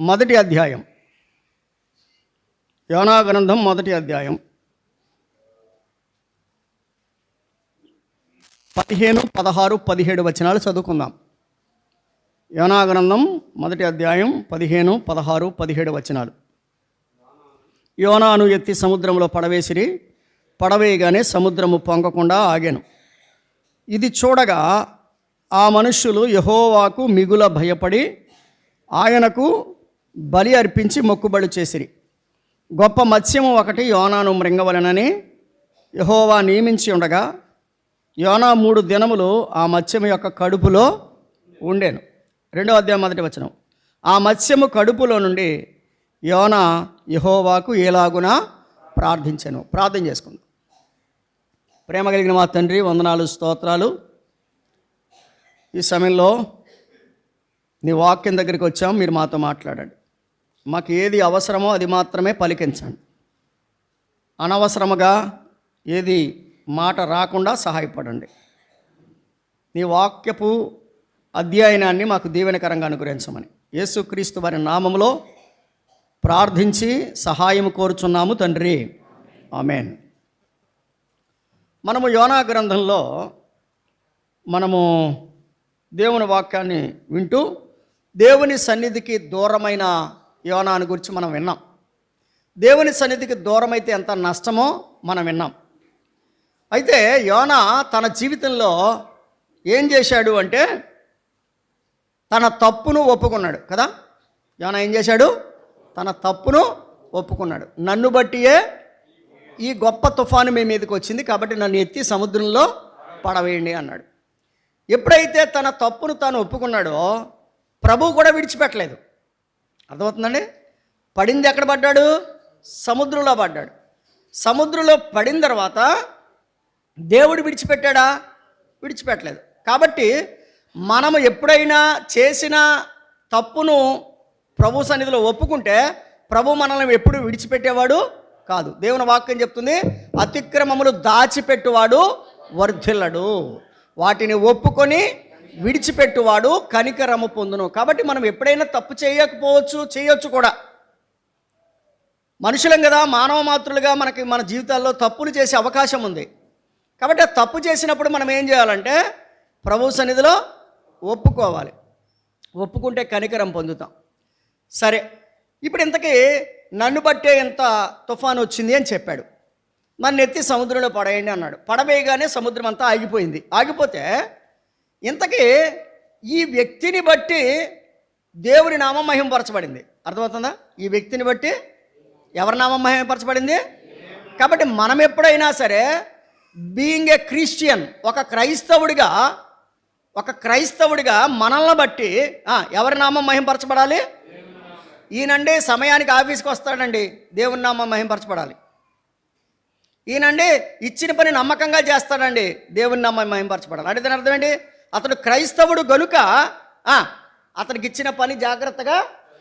మొదటి అధ్యాయం, యోనా గ్రంథం మొదటి అధ్యాయం 15, 16, 17 వచనాలు చదువుకుందాం. యోనా గ్రంథం మొదటి అధ్యాయం 15, 16, 17 వచనాలు. యోనాను ఎత్తి సముద్రంలో పడవేసిరి, పడవేయగానే సముద్రము పొంగకుండా ఆగాను. ఇది చూడగా ఆ మనుష్యులు యెహోవాకు మిగుల భయపడి ఆయనకు బలి అర్పించి మొక్కుబడి చేసిరి. గొప్ప మత్స్యము ఒకటి యోనాను మృంగవలెనని యెహోవా నియమించి ఉండగా యోనా 3 దినములు ఆ మత్స్యము యొక్క కడుపులో ఉండెను. 2వ అధ్యాయం 1వ వచనం. ఆ మత్స్యము కడుపులో నుండి యోనా యెహోవాకు ఎలాగున ప్రార్థించెను. ప్రార్థన చేసుకుందాం. ప్రేమ కలిగిన మా తండ్రి, వందనాలు, స్తోత్రాలు. ఈ సమయంలో నీ వాక్యం దగ్గరికి వచ్చాము, మీరు మాతో మాట్లాడండి. మాకు ఏది అవసరమో అది మాత్రమే పలికించండి. అనవసరముగా ఏది మాట రాకుండా సహాయపడండి. నీ వాక్యపు అధ్యయనాన్ని మాకు దీవెనకరంగా అనుగ్రహించమని యేసుక్రీస్తు వారి నామములో ప్రార్థించి సహాయం కోరుచున్నాము తండ్రి, ఆమేన్. మనము యోనా గ్రంథంలో మనము దేవుని వాక్యాన్ని వింటూ దేవుని సన్నిధికి దూరమైన యోనాను గురించి మనం విన్నాం. దేవుని సన్నిధికి దూరమైతే ఎంత నష్టమో మనం విన్నాం. అయితే యోనా తన జీవితంలో ఏం చేశాడు అంటే తన తప్పును ఒప్పుకున్నాడు కదా. యోనా ఏం చేశాడు? తన తప్పును ఒప్పుకున్నాడు. నన్ను బట్టియే ఈ గొప్ప తుఫాను మీ మీదకి వచ్చింది, కాబట్టి నన్ను ఎత్తి సముద్రంలో పడవేయండి అన్నాడు. ఎప్పుడైతే తన తప్పును తాను ఒప్పుకున్నాడో ప్రభువు కూడా విడిచిపెట్టలేదు. అర్థమవుతుందండి? పడింది ఎక్కడ పడ్డాడు? సముద్రంలో పడ్డాడు. సముద్రంలో పడిన తర్వాత దేవుడు విడిచిపెట్టాడా? విడిచిపెట్టలేదు. కాబట్టి మనము ఎప్పుడైనా చేసిన తప్పును ప్రభు సన్నిధిలో ఒప్పుకుంటే ప్రభు మనల్ని ఎప్పుడు విడిచిపెట్టేవాడు కాదు. దేవుని వాక్యం చెప్తుంది, అతిక్రమములు దాచిపెట్టువాడు వర్ధిల్లడు, వాటిని ఒప్పుకొని విడిచిపెట్టువాడు కనికరము పొందును. కాబట్టి మనం ఎప్పుడైనా తప్పు చేయకపోవచ్చు, చేయొచ్చు కూడా. మనుషులం కదా, మానవ మాతృలుగా మన జీవితాల్లో తప్పులు చేసే అవకాశం ఉంది. కాబట్టి ఆ తప్పు చేసినప్పుడు మనం ఏం చేయాలంటే ప్రభు సన్నిధిలో ఒప్పుకోవాలి. ఒప్పుకుంటే కనికరం పొందుతాం. సరే, ఇప్పుడు ఇంతకీ నన్ను బట్టే ఎంత తుఫాను వచ్చింది అని చెప్పాడు. నన్ను ఎత్తి సముద్రంలో పడేయండి అన్నాడు. పడవేయగానే సముద్రం అంతా ఆగిపోయింది. ఆగిపోతే ఇంతకీ ఈ వ్యక్తిని బట్టి దేవుని నామం మహిమపరచబడింది. అర్థమవుతుందా? ఈ వ్యక్తిని బట్టి ఎవరి నామం మహిమపరచబడింది? కాబట్టి మనం ఎప్పుడైనా సరే బీయింగ్ ఏ క్రిస్టియన్, ఒక క్రైస్తవుడిగా మనల్ని బట్టి ఎవరి నామం మహిమపరచబడాలి? ఈయనండి సమయానికి ఆఫీస్కి వస్తాడండి, దేవుని నామం మహిమపరచబడాలి. ఈయనండి ఇచ్చిన పని నమ్మకంగా చేస్తాడండి, దేవుని నామం మహిమపరచబడాలి. అంటే దాని అర్థం ఏంటి? అతడు క్రైస్తవుడు గనుక అతనికి ఇచ్చిన పని జాగ్రత్తగా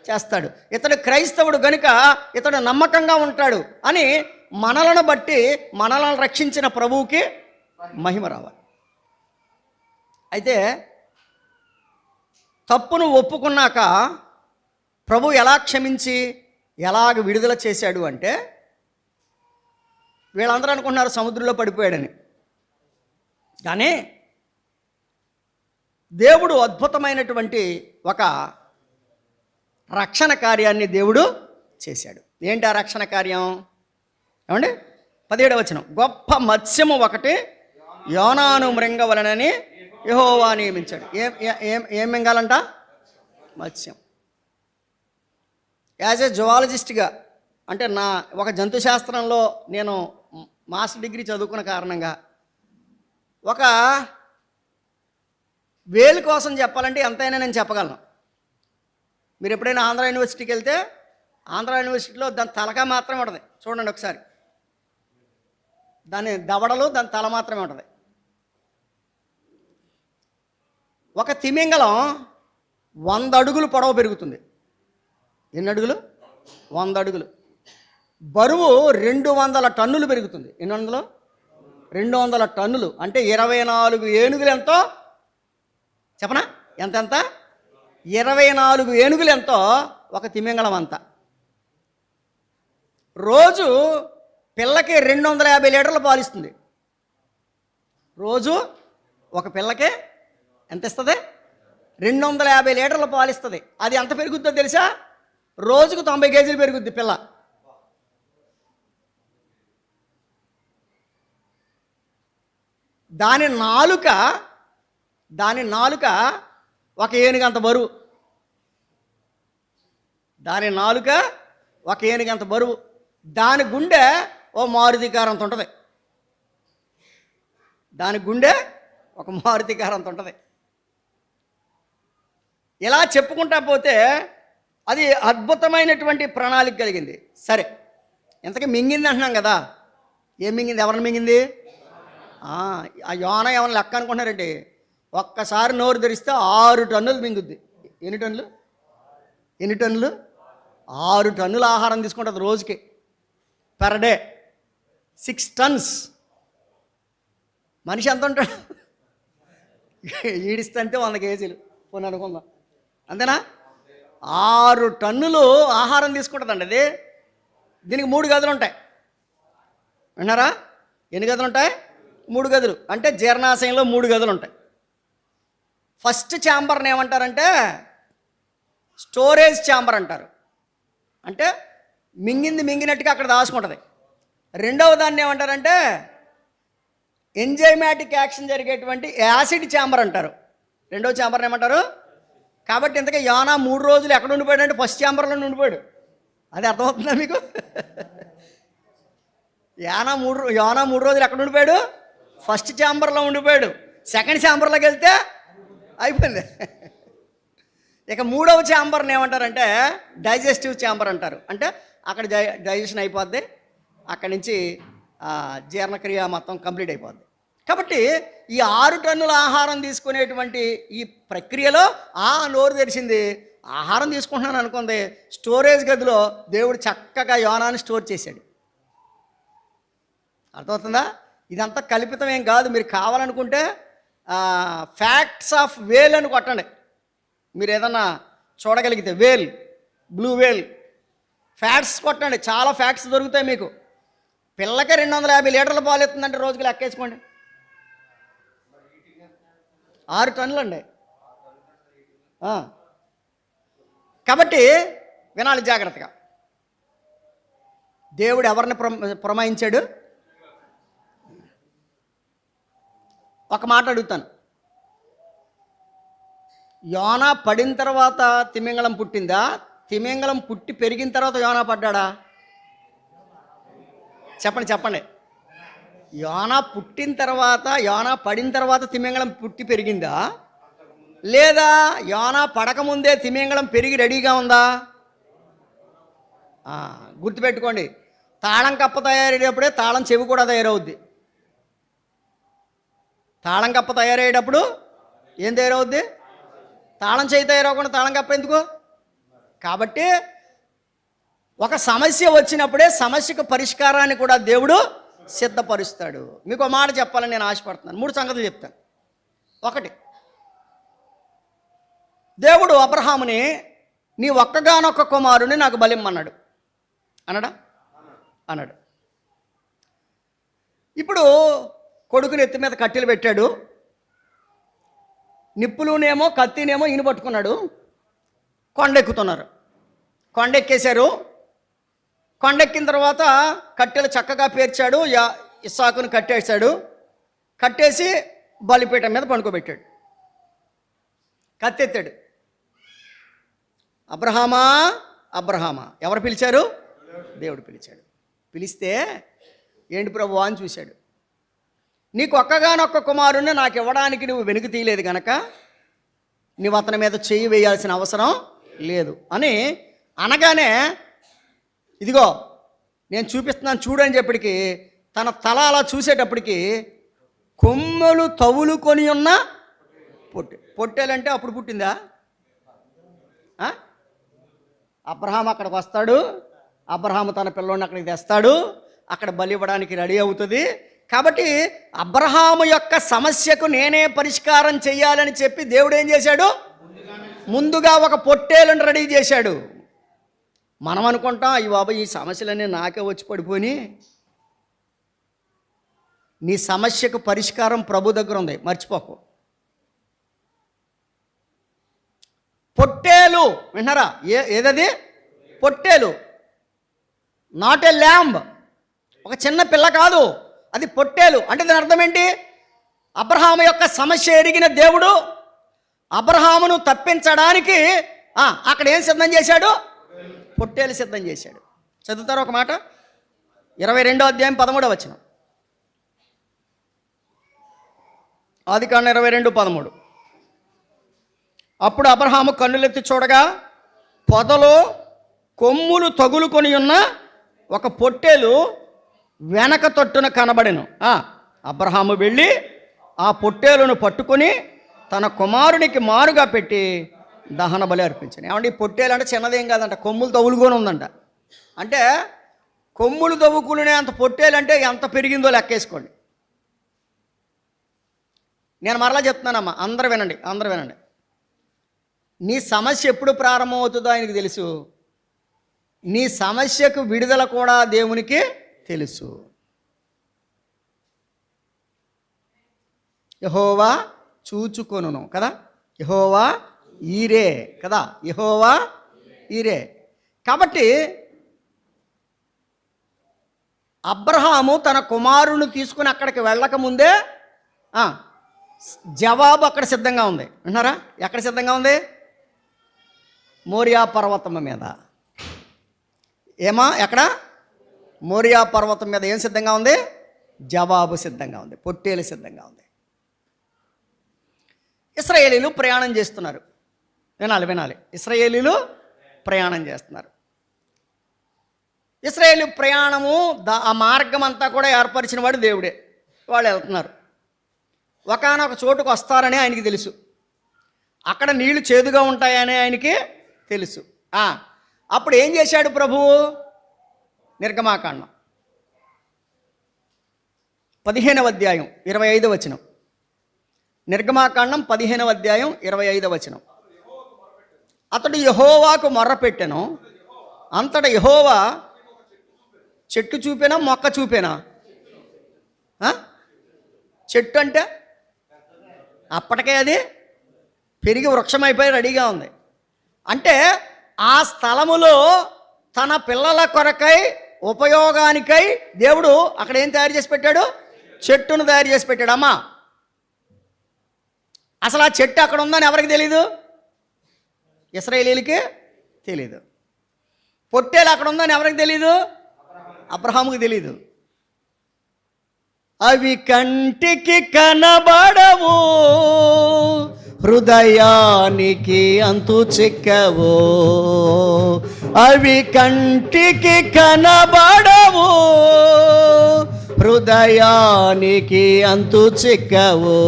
చేస్తాడు. ఇతడు క్రైస్తవుడు గనుక ఇతడు నమ్మకంగా ఉంటాడు అని మనలను బట్టి మనలను రక్షించిన ప్రభువుకి మహిమ రావాలి. అయితే తప్పును ఒప్పుకున్నాక ప్రభు ఎలా క్షమించి ఎలాగ విడుదల చేశాడు అంటే, వీళ్ళందరూ అనుకుంటున్నారు సముద్రంలో పడిపోయాడని, కానీ దేవుడు అద్భుతమైనటువంటి ఒక రక్షణ కార్యాన్ని దేవుడు చేశాడు. ఏంటి ఆ రక్షణ కార్యం? ఏమండి? 17వ వచనం. గొప్ప మత్స్యము ఒకటి యోనాను మృంగవలెనని యెహోవా నియమించాడు. ఏం మింగాలంట? మత్స్యం. యాజ్ ఏ జువాలజిస్ట్గా, అంటే ఒక జంతు శాస్త్రంలో నేను మాస్టర్ డిగ్రీ చదువుకున్న కారణంగా ఒక వేలు కోసం చెప్పాలంటే ఎంతైనా నేను చెప్పగలను. మీరు ఎప్పుడైనా ఆంధ్ర యూనివర్సిటీకి వెళ్తే ఆంధ్ర యూనివర్సిటీలో దాని తలక మాత్రమే ఉంటుంది. చూడండి ఒకసారి, దాని దవడలు, దాని తల మాత్రమే ఉంటుంది. ఒక తిమింగలం 100 అడుగులు పొడవు పెరుగుతుంది. ఎన్ని అడుగులు? 100 అడుగులు. బరువు 200 టన్నులు పెరుగుతుంది. ఎన్ని వందలు? 200 టన్నులు. అంటే 24 ఏనుగులు ఎంతో చెప్పనా? ఎంత 24 ఏనుగులు ఎంతో ఒక తిమింగలం అంతా. రోజు పిల్లకి 250 లీటర్లు పాలిస్తుంది. రోజు ఒక పిల్లకి ఎంత ఇస్తుంది? 250 లీటర్లు పాలిస్తుంది. అది ఎంత పెరుగుద్దో తెలుసా? రోజుకు 90 కేజీలు పెరుగుద్ది పిల్ల. దాని నాలుక ఒక ఏనుగంత బరువు. దాని గుండె ఓ మారుతి కారు అంత ఉంటుంది. ఇలా చెప్పుకుంటా పోతే అది అద్భుతమైనటువంటి ప్రణాళిక కలిగింది. సరే, ఇంతకీ మింగింది అంటున్నాం కదా. ఏం మింగింది? ఎవరిని మింగింది? ఆ యోన ఏమైనా లెక్క అనుకుంటున్నారండి? ఒక్కసారి నోరు తెరిస్తే 6 టన్నులు మింగుద్ది. ఎన్ని టన్నులు? 6 టన్నుల ఆహారం తీసుకుంటుంది రోజుకి, పర్ డే 6 టన్స్. మనిషి ఎంత ఉంటాడు? ఈడిస్తే అంతే 100 కేజీలు పోనీ అనుకుందాం, అంతేనా? 6 టన్నులు ఆహారం తీసుకుంటుందండి అది. దీనికి 3 గదులు ఉంటాయి. విన్నారా? ఎన్ని గదులు ఉంటాయి? 3 గదులు. అంటే జీర్ణాశయంలో 3 గదులు ఉంటాయి. ఫస్ట్ ఛాంబర్ని ఏమంటారంటే స్టోరేజ్ ఛాంబర్ అంటారు. అంటే మింగినట్టుగా అక్కడ దాచుకుంటుంది. రెండవ దాన్ని ఏమంటారంటే ఎంజైమాటిక్ యాక్షన్ జరిగేటువంటి యాసిడ్ ఛాంబర్ అంటారు. రెండవ ఛాంబర్ని ఏమంటారు? కాబట్టి ఇంతకీ యోనా 3 రోజులు ఎక్కడ ఉండిపోయాడు అంటే ఫస్ట్ ఛాంబర్లో ఉండిపోయాడు. అది అర్థమవుతుందా మీకు? యోనా 3 రోజులు ఎక్కడ ఉండిపోయాడు? ఫస్ట్ ఛాంబర్లో ఉండిపోయాడు. సెకండ్ ఛాంబర్లోకి వెళ్తే అయిపోయింది. ఇక 3వ ఛాంబర్ని ఏమంటారంటే డైజెస్టివ్ ఛాంబర్ అంటారు. అంటే అక్కడ డైజెషన్ అయిపోద్ది, అక్కడి నుంచి జీర్ణక్రియ మొత్తం కంప్లీట్ అయిపోద్ది. కాబట్టి ఈ 6 టన్నుల ఆహారం తీసుకునేటువంటి ఈ ప్రక్రియలో నోరు తెరిచింది. ఆహారం తీసుకుంటున్నాను అనుకుంది. స్టోరేజ్ గదిలో దేవుడు చక్కగా యోనాని స్టోర్ చేశాడు. అర్థమవుతుందా? ఇదంతా కల్పితం ఏం కాదు. మీరు కావాలనుకుంటే ఫ్యాక్ట్స్ ఆఫ్ వేల్ అని కొట్టండి. మీరు ఏదన్నా చూడగలిగితే వేల్, బ్లూ వేల్ ఫ్యాక్ట్స్ కొట్టండి, చాలా ఫ్యాక్ట్స్ దొరుకుతాయి మీకు. పిల్లకి 250 లీటర్ల పాలు ఇస్తుందంటే రోజుకి లెక్కేసుకోండి. 6 టన్నులు అండి. కాబట్టి వినాలి జాగ్రత్తగా. దేవుడు ఎవరిని ప్రమాయించాడు? ఒక మాట అడుగుతాను. యోనా పడిన తర్వాత తిమింగలం పుట్టిందా? తిమింగలం పుట్టి పెరిగిన తర్వాత యోనా పడ్డాడా? చెప్పండి. యోనా పుట్టిన తర్వాత, యోనా పడిన తర్వాత తిమింగలం పుట్టి పెరిగిందా, లేదా యోనా పడకముందే తిమింగలం పెరిగి రెడీగా ఉందా? గుర్తుపెట్టుకోండి, తాళం కప్ప తయారయ్యేటప్పుడే తాళం చెవి కూడా తయారవుద్ది. తాళం కప్ప తయారయ్యేటప్పుడు ఏం తయారవుద్ది? తాళం చేయి తయారవకుండా తాళం కప్ప ఎందుకు? కాబట్టి ఒక సమస్య వచ్చినప్పుడే సమస్యకు పరిష్కారాన్ని కూడా దేవుడు సిద్ధపరుస్తాడు. మీకు ఒక మాట చెప్పాలని నేను ఆశపడుతున్నాను. 3 సంగతులు చెప్తాను. 1, దేవుడు అబ్రహాముని నీ ఒక్కగానొక్క కుమారుని నాకు బలిమ్మన్నాడు. అన్నాడు. ఇప్పుడు కొడుకుని ఎత్తి మీద కట్టెలు పెట్టాడు. నిప్పులునేమో కత్తినేమో ఈయన పట్టుకున్నాడు. కొండెక్కుతున్నారు. కొండెక్కేశారు. కొండెక్కిన తర్వాత కట్టెలు చక్కగా పేర్చాడు. ఇస్సాకుని కట్టేశాడు. కట్టేసి బలిపీఠం మీద పండుకోబెట్టాడు. కత్తెత్తాడు. అబ్రహామా ఎవరు పిలిచారు? దేవుడు పిలిచాడు. పిలిస్తే ఏంటి ప్రభువా అని చూశాడు. నీకు ఒక్కగానొక్క కుమారుణ్ణి నాకు ఇవ్వడానికి నువ్వు వెనుక తీయలేదు కనుక నువ్వు అతని మీద చెయ్యి వేయాల్సిన అవసరం లేదు అని అనగానే, ఇదిగో నేను చూపిస్తున్నాను చూడు అని చెప్పటికి తన తల అలా చూసేటప్పటికి కొమ్ములు తవులుకొని ఉన్న పొట్టేలంటే అప్పుడు పుట్టిందా? అబ్రహాం అక్కడికి వస్తాడు. అబ్రహాము తన పిల్లోడిని అక్కడికి తెస్తాడు. అక్కడ బలి ఇవ్వడానికి రెడీ అవుతుంది. కాబట్టి అబ్రహాము యొక్క సమస్యకు నేనే పరిష్కారం చెయ్యాలని చెప్పి దేవుడు ఏం చేశాడు? ముందుగా ఒక పొట్టేలను రెడీ చేశాడు. మనం అనుకుంటాం అయ్యి బాబా ఈ సమస్యలన్నీ నాకే వచ్చి పడిపోయి. నీ సమస్యకు పరిష్కారం ప్రభు దగ్గర ఉంది, మర్చిపోకు. పొట్టేలు విన్నారా? ఏదది? పొట్టేలు, నాట్ ఏ ల్యాంబ్. ఒక చిన్న పిల్ల కాదు, అది పొట్టేలు. అంటే దాని అర్థం ఏంటి? అబ్రహాము యొక్క సమస్య ఎరిగిన దేవుడు అబ్రహామును తప్పించడానికి అక్కడ ఏం సిద్ధం చేశాడు? పొట్టేలు సిద్ధం చేశాడు. చదువుతారు ఒక మాట, 22వ అధ్యాయం 13వ వచనం. ఆదికాండం 22:13. అప్పుడు అబ్రహాము కన్నులెత్తి చూడగా పొదలో కొమ్ములు తగులుకొని ఉన్న ఒక పొట్టేలు వెనక తొట్టున కనబడెను. అబ్రహాము వెళ్ళి ఆ పొట్టేలును పట్టుకొని తన కుమారునికి మారుగా పెట్టి దహన బలి అర్పించాను. ఏమంటే ఈ పొట్టేలు అంటే చిన్నదేం కాదంట, కొమ్ములు తగులుకొని ఉందంట. అంటే కొమ్ములు తవ్వుకునే అంత పొట్టేలు అంటే ఎంత పెరిగిందో లెక్కేసుకోండి. నేను మరలా చెప్తున్నానమ్మా, అందరూ వినండి. నీ సమస్య ఎప్పుడు ప్రారంభమవుతుందో ఆయనకు తెలుసు. నీ సమస్యకు విడుదల కూడా దేవునికి తెలుసు. యెహోవా చూచుకొనును కదా, యెహోవా ఈరే కదా, యెహోవా ఈరే. కాబట్టి అబ్రహాము తన కుమారుని తీసుకుని అక్కడికి వెళ్ళకముందే జవాబు అక్కడ సిద్ధంగా ఉంది. విన్నారా? ఎక్కడ సిద్ధంగా ఉంది? మోరియా పర్వతం మీద. ఎక్కడ? మోరియా పర్వతం మీద ఏం సిద్ధంగా ఉంది? జవాబు సిద్ధంగా ఉంది, పొట్టేలు సిద్ధంగా ఉంది. ఇశ్రాయేలీలు ప్రయాణం చేస్తున్నారు. వినాలి. ఇశ్రాయేలీలు ప్రయాణం చేస్తున్నారు. ఇశ్రాయేలు ప్రయాణము ఆ మార్గం అంతా కూడా ఏర్పరిచిన వాడు దేవుడే. వాళ్ళు వెళ్తున్నారు. ఒకానొక చోటుకు వస్తారని ఆయనకి తెలుసు. అక్కడ నీళ్లు చేదుగా ఉంటాయని ఆయనకి తెలుసు. అప్పుడు ఏం చేశాడు ప్రభువు? నిర్గమాకాండం 15వ అధ్యాయం 25వ వచనం. నిర్గమాకాండం 15వ అధ్యాయం 25వ వచనం. అతడు యెహోవాకు మొర్రపెట్టెను, అంతటా యెహోవా చెట్టు చూపేనా మొక్క చూపేనా? చెట్టు అంటే అప్పటికే అది పెరిగి వృక్షమైపోయి రెడీగా ఉంది. అంటే ఆ స్థలములో తన పిల్లల కొరకై ఉపయోగానికై దేవుడు అక్కడ ఏం తయారు చేసి పెట్టాడు? చెట్టును తయారు చేసి పెట్టాడు. అమ్మా, అసలు ఆ చెట్టు అక్కడ ఉందని ఎవరికి తెలీదు? ఇశ్రాయేలీలకి తెలీదు. పొట్టేలు అక్కడ ఉందని ఎవరికి తెలీదు? అబ్రహాముకి తెలీదు. అవి కంటికి కనబడవు, హృదయానికి అంతు చిక్కవు. అవి కంటికి కనబడవు, హృదయానికి అంతు చిక్కవు.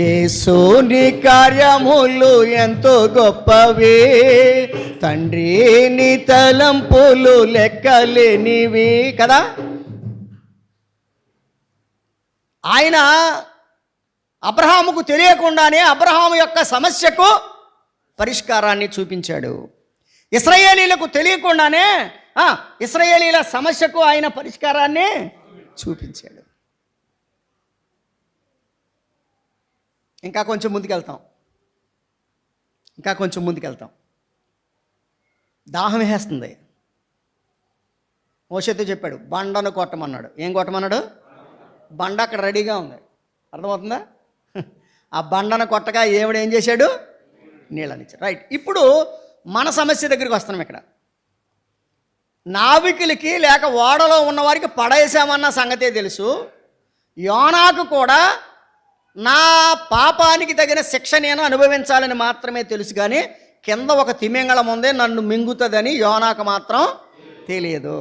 యేసుని కార్యములు ఎంతో గొప్పవి, తండ్రి నీ తలంపులు లెక్కలేనివి కదా. ఆయన అబ్రహాముకు తెలియకుండానే అబ్రహాము యొక్క సమస్యకు పరిష్కారాన్ని చూపించాడు. ఇశ్రాయేలీలకు తెలియకుండానే ఇశ్రాయేలీల సమస్యకు ఆయన పరిష్కారాన్ని చూపించాడు. ఇంకా కొంచెం ముందుకెళ్తాం. దాహం వేస్తుంది. మోషేతో చెప్పాడు, బండను కొట్టమన్నాడు. ఏం కొట్టమన్నాడు? బండ అక్కడ రెడీగా ఉంది. అర్థమవుతుందా? ఆ బండను కొట్టగా ఏమిడు ఏం చేశాడు? నీళ్ళనిచ్చాడు. రైట్. ఇప్పుడు మన సమస్య దగ్గరికి వస్తున్నాం. ఇక్కడ నావికులకి లేక ఓడలో ఉన్నవారికి పడేసామన్న సంగతే తెలుసు. యోనాకు కూడా నా పాపానికి తగిన శిక్ష నేను అనుభవించాలని మాత్రమే తెలుసు, కానీ కింద ఒక తిమింగళం ఉందే నన్ను మింగుతుందని యోనాకు మాత్రం తెలియదు.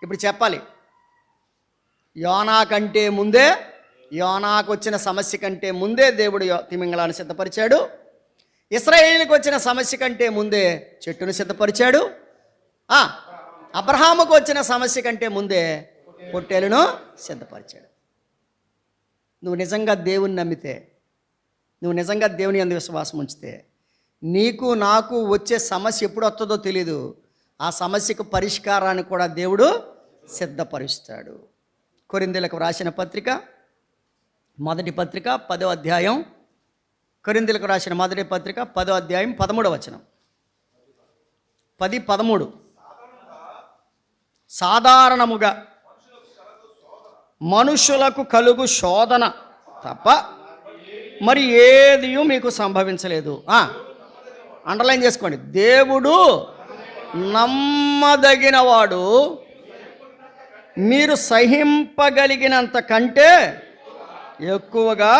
ఇప్పుడు చెప్పాలి, యోనాకు వచ్చిన సమస్య కంటే ముందే దేవుడు తిమింగళాన్ని సిద్ధపరిచాడు. ఇశ్రాయేలుకు వచ్చిన సమస్య కంటే ముందే చెట్టును సిద్ధపరిచాడు. అబ్రహాముకు వచ్చిన సమస్య కంటే ముందే పొట్టేలును సిద్ధపరిచాడు. నువ్వు నిజంగా దేవుని నమ్మితే, నువ్వు నిజంగా దేవుని యందు విశ్వాసం ఉంచితే నీకు నాకు వచ్చే సమస్య ఎప్పుడు వస్తుందో తెలీదు. ఆ సమస్యకు పరిష్కారాన్ని కూడా దేవుడు సిద్ధపరుస్తాడు. కొరింథీయులకు రాసిన పత్రిక, మొదటి పత్రిక 10వ అధ్యాయం. కొరింథీయులకు రాసిన మొదటి పత్రిక 10వ అధ్యాయం 13వ వచనం. 10:13. సాధారణముగా మనుషులకు కలుగు శోధన తప్ప మరి ఏది మీకు సంభవించలేదు. అండర్లైన్ చేసుకోండి. దేవుడు నమ్మదగినవాడు, మీరు సహింపగలిగినంత కంటే ఎక్కువగా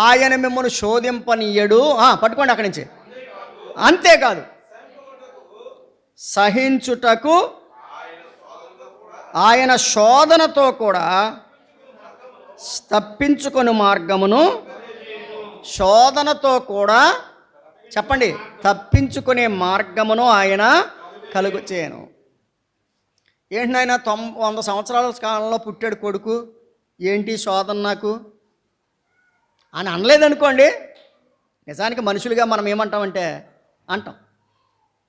ఆయన మిమ్మల్ని శోధింపనీయడు. పట్టుకోండి అక్కడి నుంచి. అంతేకాదు, సహించుటకు ఆయన శోధనతో కూడా తప్పించుకొని మార్గమును, శోధనతో కూడా చెప్పండి, తప్పించుకునే మార్గమును ఆయన కలుగు చేయను. ఏంటి నాయన 100 సంవత్సరాల కాలంలో పుట్టాడు కొడుకు, ఏంటి శోధన నాకు అని అనలేదనుకోండి. నిజానికి మనుషులుగా మనం ఏమంటామంటే అంటాం,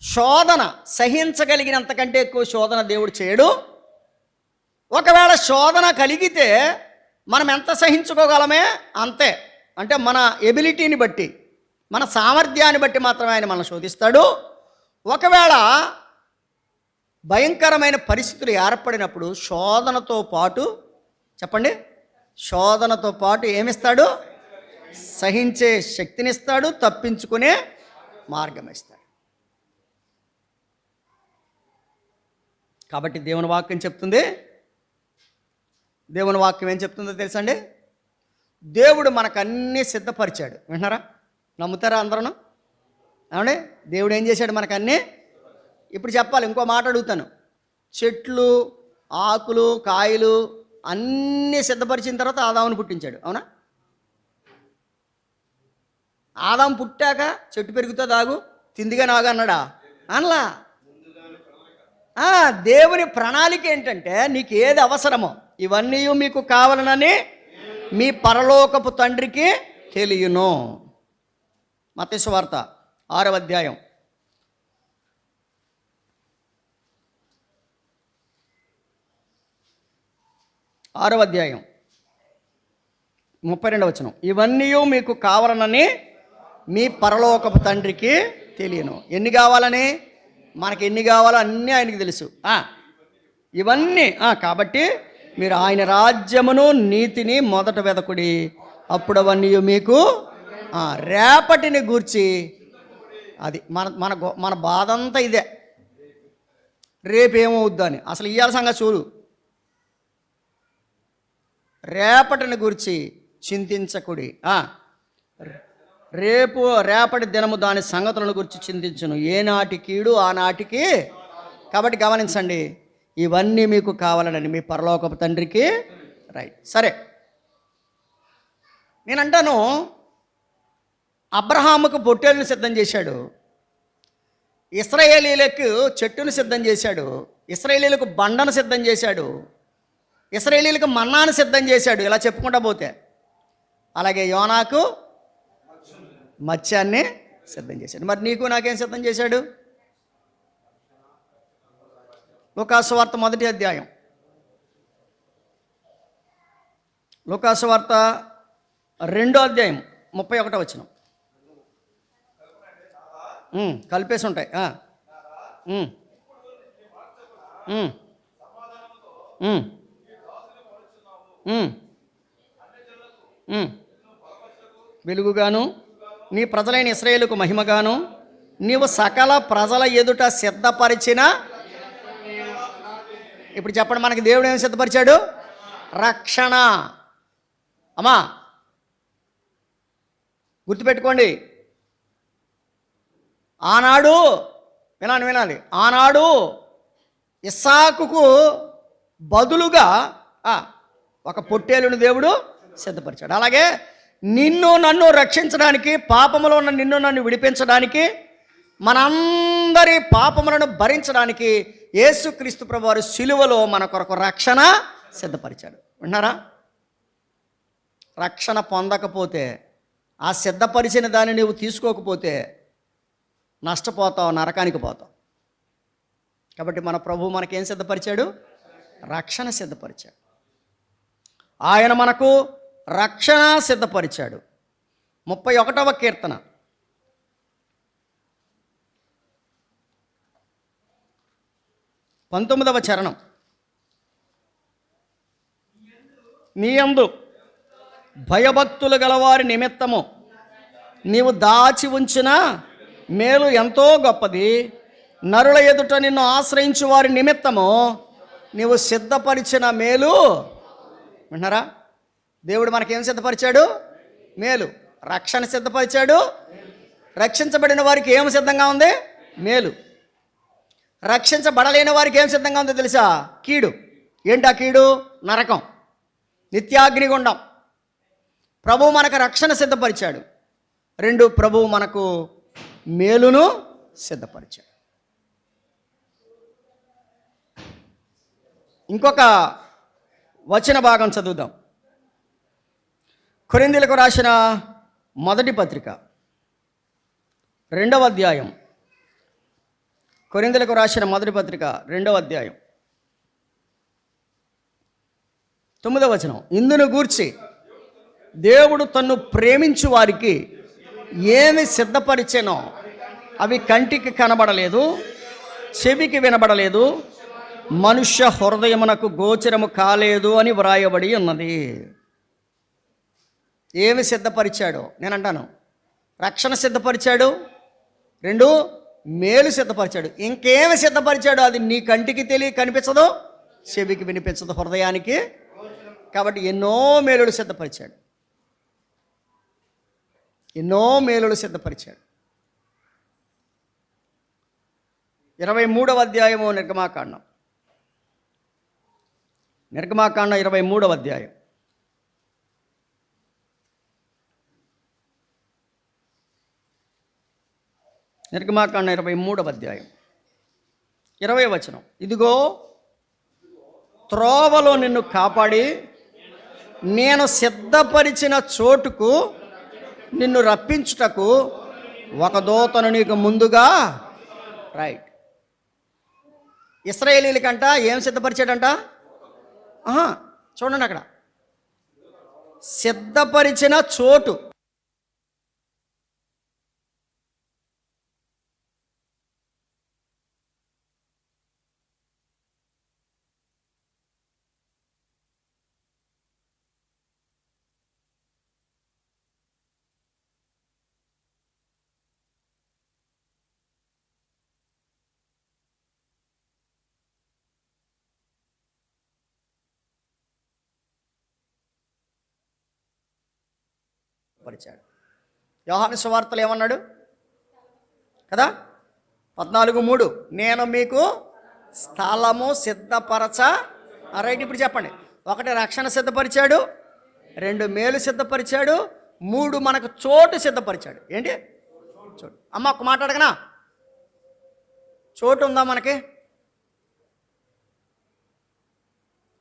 శోధన సహించగలిగినంతకంటే ఎక్కువ శోధన దేవుడు చేయడు. ఒకవేళ శోధన కలిగితే మనం ఎంత సహించుకోగలమే అంతే. అంటే మన ఎబిలిటీని బట్టి, మన సామర్థ్యాన్ని బట్టి మాత్రమే ఆయన మనల్ని శోధిస్తాడు. ఒకవేళ భయంకరమైన పరిస్థితులు ఏర్పడినప్పుడు శోధనతో పాటు చెప్పండి, శోధనతో పాటు ఏమిస్తాడు? సహించే శక్తినిస్తాడు, తప్పించుకునే మార్గం ఇస్తాడు. కాబట్టి దేవుని వాక్యం చెప్తుంది, దేవుని వాక్యం ఏం చెప్తుందో తెలుసండి? దేవుడు మనకు అన్నీ సిద్ధపరిచాడు. వింటున్నారా? నమ్ముతారా అందరూ? ఏమండి? దేవుడు ఏం చేశాడు మనకు అన్నీ? ఇప్పుడు చెప్పాలి, ఇంకో మాట అడుగుతాను. చెట్లు, ఆకులు, కాయలు అన్నీ సిద్ధపరిచిన తర్వాత ఆదామును పుట్టించాడు. అవునా? ఆదాం పుట్టాక చెట్టు పెరుగుతో దాగు తిందిగా నాగు అన్నాడా? అనలా. దేవుని ప్రణాళిక ఏంటంటే, నీకు ఏది అవసరమో ఇవన్నీ మీకు కావాలనని మీ పరలోకపు తండ్రికి తెలియను. మత్తయి సువార్త 6వ అధ్యాయం 32వ వచనం. ఇవన్నీ మీకు కావాలనని మీ పరలోకపు తండ్రికి తెలియను. ఎన్ని కావాలని? మనకి ఎన్ని కావాలో అన్నీ ఆయనకి తెలుసు. ఇవన్నీ కాబట్టి మీరు ఆయన రాజ్యమును నీతిని మొదట వెదకుడి, అప్పుడు అవన్నీ మీకు రేపటిని గూర్చి. అది మన మన మన బాధ అంతా ఇదే, రేపేమవుద్దని. అసలు ఇవాళ సంగతి చూడు. రేపటిని గురించి చింతించకుడి. రేపటి దినము దాని సంగతులను గురించి చింతించును, ఏనాటి కీడు ఆనాటికి. కాబట్టి గమనించండి, ఇవన్నీ మీకు కావాలని మీ పరలోకపు తండ్రికి. రైట్, సరే. నేనంటాను, అబ్రహాముకు పొట్టేలును సిద్ధం చేశాడు, ఇశ్రాయేలీలకు చెట్టును సిద్ధం చేశాడు, ఇశ్రాయేలీలకు బండను సిద్ధం చేశాడు, ఇశ్రాయేలీలకు మన్నాను సిద్ధం చేశాడు. ఇలా చెప్పుకుంటా పోతే, అలాగే యోనాకు మత్స్యాన్ని సిద్ధం చేశాడు. మరి నీకు నాకేం సిద్ధం చేశాడు? లూకాసు వార్త 1వ అధ్యాయం, లూకాసు వార్త 2వ అధ్యాయం 31వ వచనం. కలిపేసి ఉంటాయి. వెలుగుగాను నీ ప్రజలైన ఇశ్రాయేలుకు మహిమగాను నీవు సకల ప్రజల ఎదుట సిద్ధపరిచిన. ఇప్పుడు చెప్పండి, మనకి దేవుడు ఏమి సిద్ధపరిచాడు? రక్షణ. అమ్మా గుర్తుపెట్టుకోండి, ఆనాడు వినాలి, ఆనాడు ఇస్సాకుకు బదులుగా ఒక పొట్టేలును దేవుడు సిద్ధపరిచాడు. అలాగే నిన్ను నన్ను రక్షించడానికి, పాపములో ఉన్న నిన్ను నన్ను విడిపించడానికి, మనందరి పాపములను భరించడానికి యేసుక్రీస్తు ప్రభువారు సిలువలో మన కొరకు రక్షణ సిద్ధపరిచాడు. విన్నారా? రక్షణ పొందకపోతే ఆ సిద్ధపరిచిన దాన్ని నువ్వు తీసుకోకపోతే నష్టపోతావు, నరకానికి పోతావు. కాబట్టి మన ప్రభు మనకేం సిద్ధపరిచాడు? రక్షణ సిద్ధపరిచాడు. ఆయన మనకు రక్షణ సిద్ధపరిచాడు. 31వ కీర్తన 19వ చరణం. నీయందు భయభక్తులు గలవారి నిమిత్తము నీవు దాచి ఉంచిన మేలు ఎంతో గొప్పది. నరుల ఎదుట నిన్ను ఆశ్రయించు వారి నిమిత్తము నీవు సిద్ధపరిచిన మేలు. విన్నారా? దేవుడు మనకేం సిద్ధపరిచాడు? మేలు. రక్షణ సిద్ధపరిచాడు. రక్షించబడిన వారికి ఏం సిద్ధంగా ఉంది? మేలు. రక్షించబడలేని వారికి ఏం సిద్ధంగా ఉందో తెలుసా? కీడు. ఏంటి ఆ కీడు? నరకం, నిత్యాగ్నిగుండం. ప్రభువు మనకు రక్షణ సిద్ధపరిచాడు. 2, ప్రభువు మనకు మేలును సిద్ధపరిచాడు. ఇంకొక వచన భాగం చదువుదాం. కొరింథీయులకు రాసిన మొదటి పత్రిక 2వ అధ్యాయం. కొరింథీయులకు రాసిన మొదటి పత్రిక 2వ అధ్యాయం 9వ వచనం. ఇందును గూర్చి దేవుడు తన్ను ప్రేమించు వారికి ఏమి సిద్ధపరిచెనో అవి కంటికి కనబడలేదు, చెవికి వినబడలేదు, మనుష్య హృదయమునకు గోచరము కాలేదు అని వ్రాయబడి ఉన్నది. ఏమి సిద్ధపరిచాడో నేను అంటాను. రక్షణ సిద్ధపరిచాడు. 2, మేలు సిద్ధపరిచాడు. ఇంకేమి సిద్ధపరిచాడు? అది నీ కంటికి కనిపించదు, చెవికి వినిపించదు, హృదయానికి. కాబట్టి ఎన్నో మేలులు సిద్ధపరిచాడు. ఎన్నో మేలులు సిద్ధపరిచాడు. 23వ అధ్యాయము నిర్గమాకాండం. 23వ అధ్యాయం. నిర్గమాకాండం 23వ అధ్యాయం 20వ వచనం. ఇదిగో త్రోవలో నిన్ను కాపాడి నేను సిద్ధపరిచిన చోటుకు నిన్ను రప్పించుటకు ఒక దూతను నీకు ముందుగా. రైట్. ఇశ్రాయేలీలకంట ఏం సిద్ధపరిచాడంట? చూడండి అక్కడ, సిద్ధపరిచిన చోటు. పరిచాడు. యోహాను సువార్తలు ఏమన్నాడు కదా? 14:3 నేను మీకు స్థలము సిద్ధపరచ. రైట్. ఇప్పుడు చెప్పండి. 1 రక్షణ సిద్ధపరిచాడు, 2 మేలు సిద్ధపరిచాడు, 3 మనకు చోటు సిద్ధపరిచాడు. ఏంటి చోటు? అమ్మ ఒక మాట అడగనా? చోటు ఉందా మనకి?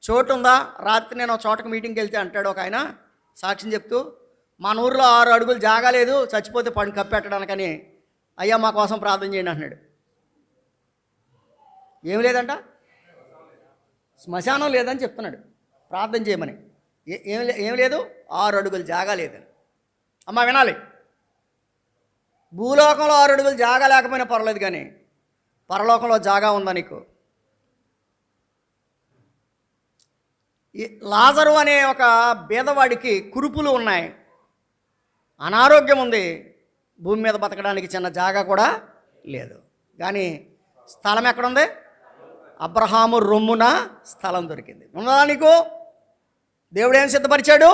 చోటు ఉందా? రాత్రి నేను ఒక చోటకు మీటింగ్కి వెళ్తే అంటాడు ఒక ఆయన సాక్ష్యం చెప్తూ, మన ఊరిలో 6 అడుగులు జాగాలేదు, చచ్చిపోతే పని కప్పెట్టడానికని, అయ్యా మా కోసం ప్రార్థన చేయండి అంటున్నాడు. ఏం లేదంట, శ్మశానం లేదని చెప్తున్నాడు, ప్రార్థన చేయమని. ఏం లేదు, 6 అడుగులు జాగా లేదని. అమ్మ వినాలి, భూలోకంలో 6 అడుగులు జాగా లేకపోయినా పర్వాలేదు, కానీ పరలోకంలో జాగా ఉందా నీకు? ఈ లాజరు అనే ఒక బీదవాడికి కురుపులు ఉన్నాయి, అనారోగ్యం ఉంది, భూమి మీద బతకడానికి చిన్న జాగా కూడా లేదు, కానీ స్థలం ఎక్కడుంది? అబ్రహాము రొమ్మున స్థలం దొరికింది. ఉందా నీకు? దేవుడు ఏం సిద్ధపరిచాడు?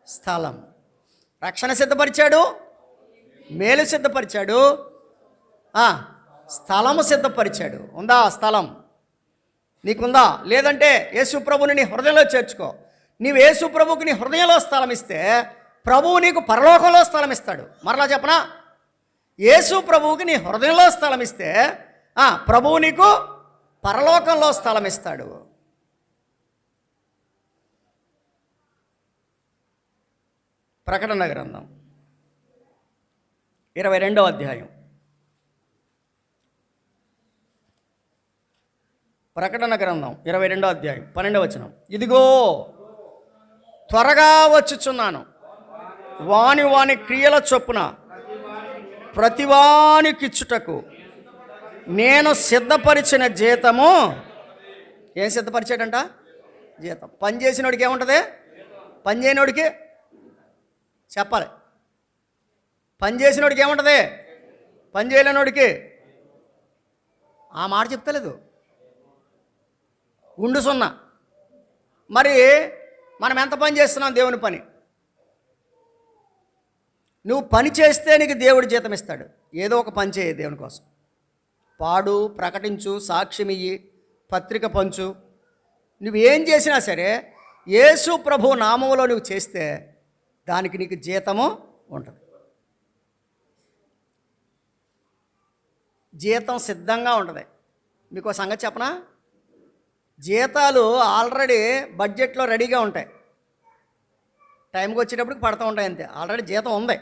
స్థలం. రక్షణ సిద్ధపరిచాడు, మేలు సిద్ధపరిచాడు, స్థలము సిద్ధపరిచాడు. ఉందా స్థలం? నీకుందా? లేదంటే యేసు ప్రభుని నీ హృదయంలో చేర్చుకో. నీవు యేసు ప్రభుకి నీ హృదయంలో స్థలం ఇస్తే ప్రభువు నీకు పరలోకంలో స్థలం ఇస్తాడు. మరలా చెప్పనా? యేసు ప్రభువుకి నీ హృదయంలో స్థలం ఇస్తే ప్రభువు నీకు పరలోకంలో స్థలం ఇస్తాడు. ప్రకటన గ్రంథం 22వ అధ్యాయం. ప్రకటన గ్రంథం 22వ అధ్యాయం 12వ వచనం. ఇదిగో త్వరగా వచ్చుచున్నాను, వాని వాని క్రియల చొప్పున ప్రతివానికిచ్చుటకు నేను సిద్ధపరిచిన జీతము. ఏం సిద్ధపరిచాడంట? జీతం. పని చేసినోడికి ఏముంటుంది? పని చేయనోడికి చెప్పాలి. పని చేసినోడికి ఏముంటుంది? పని చేయలేనోడికి ఆ మాట చెప్తలేదు. గుండు సున్నా. మరి మనం ఎంత పని చేస్తున్నాం? దేవుని పని. నువ్వు పని చేస్తే నీకు దేవుడు జీతం ఇస్తాడు. ఏదో ఒక పని చేయి దేవుని కోసం. పాడు, ప్రకటించు, సాక్ష్యం ఇయ్యి, పత్రిక పంచు. నువ్వేం చేసినా సరే యేసు ప్రభు నామములో నువ్వు చేస్తే దానికి నీకు జీతము ఉంటుంది. జీతం సిద్ధంగా ఉంటుంది. మీకు సంగతి చెప్పనా? జీతాలు ఆల్రెడీ బడ్జెట్లో రెడీగా ఉంటాయి. టైంకి వచ్చేటప్పటికి పడుతూ ఉంటాయి అంతే. ఆల్రెడీ జీతం ఉంది.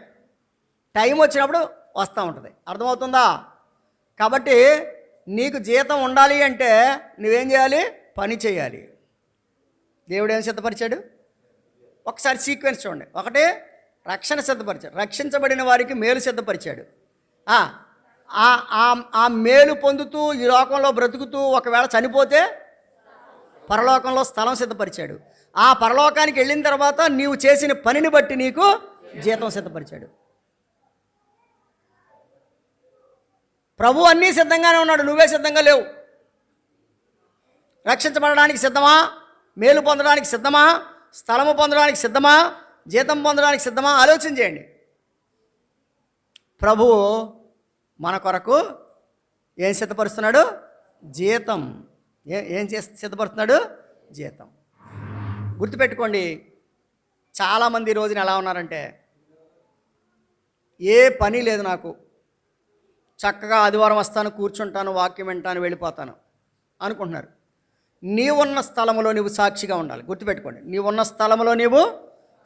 టైం వచ్చినప్పుడు వస్తూ ఉంటుంది. అర్థమవుతుందా? కాబట్టి నీకు జీతం ఉండాలి అంటే నువ్వేం చేయాలి? పని చేయాలి. దేవుడు ఏం సిద్ధపరిచాడు? ఒకసారి సీక్వెన్స్ చూడండి. ఒకటి, రక్షణ సిద్ధపరిచాడు. రక్షించబడిన వారికి మేలు సిద్ధపరిచాడు. ఆ మేలు పొందుతూ ఈ లోకంలో బ్రతుకుతూ ఒకవేళ చనిపోతే పరలోకంలో స్థలం సిద్ధపరిచాడు. ఆ పరలోకానికి వెళ్ళిన తర్వాత నీవు చేసిన పనిని బట్టి నీకు జీతం సిద్ధపరిచాడు. ప్రభు అన్నీ సిద్ధంగానే ఉన్నాడు, నువ్వే సిద్ధంగా లేవు. రక్షించబడడానికి సిద్ధమా? మేలు పొందడానికి సిద్ధమా? స్థలము పొందడానికి సిద్ధమా? జీతం పొందడానికి సిద్ధమా? ఆలోచన చేయండి. ప్రభువు మన కొరకు ఏం సిద్ధపరుస్తున్నాడు? జీతం. ఏం సిద్ధపరుస్తున్నాడు? జీతం. గుర్తుపెట్టుకోండి, చాలామంది ఈ రోజున ఎలా ఉన్నారంటే, ఏ పని లేదు నాకు, చక్కగా ఆదివారం వస్తాను, కూర్చుంటాను, వాక్యం వింటాను, వెళ్ళిపోతాను అనుకుంటున్నారు. నీవున్న స్థలంలో నీవు సాక్షిగా ఉండాలి. గుర్తుపెట్టుకోండి, నీవున్న స్థలంలో నీవు